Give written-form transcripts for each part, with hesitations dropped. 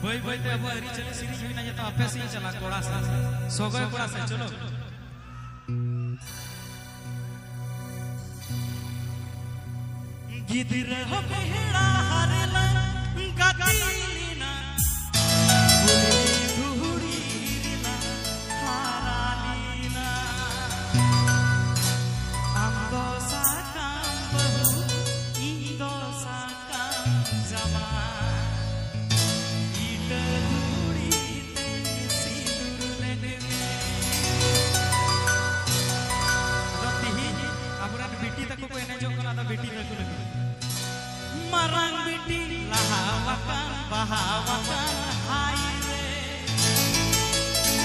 भाई भाई ते अब हरी चली सीरीज भी ना ये तो आपे से ही चला कोड़ा सा सोगो कोड़ा सा चलो गिदिर हो बेहड़ा हरेला गातीना घुड़ी रीना हारालीना आंदो साकाम बहु इंदो साकाम जमा marang biti lahawakan bahawakan haire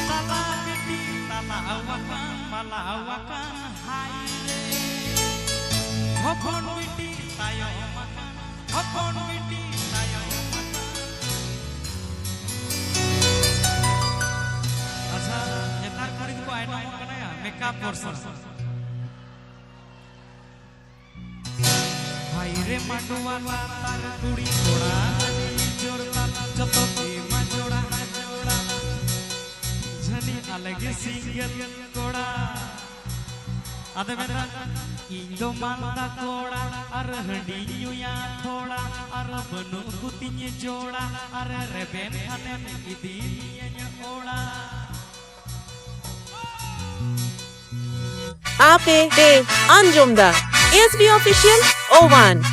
tala biti talawakan malawakan haire hopon biti tayo makan hopon biti tayo makan acha netar kori ko aina mon kana ya makeup person haire madwa latar kuri koda jorta joto ki majoda joda jani alage single koda ade mera indo manda koda ar handiyu ya thoda ar banu kutinya joda ar reben hanen idinya oda Ape Dev Anjumda SB Official 01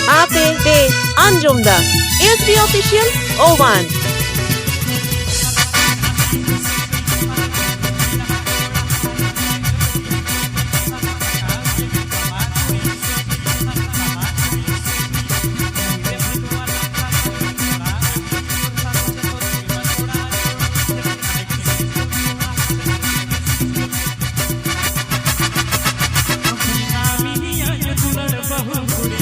Ape Dev Anjumda SB Official 01 bahuguri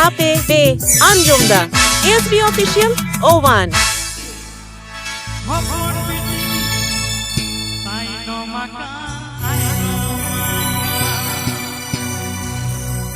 Tape de Anjumda ASB Official O1 Hopon biti, tai no makan.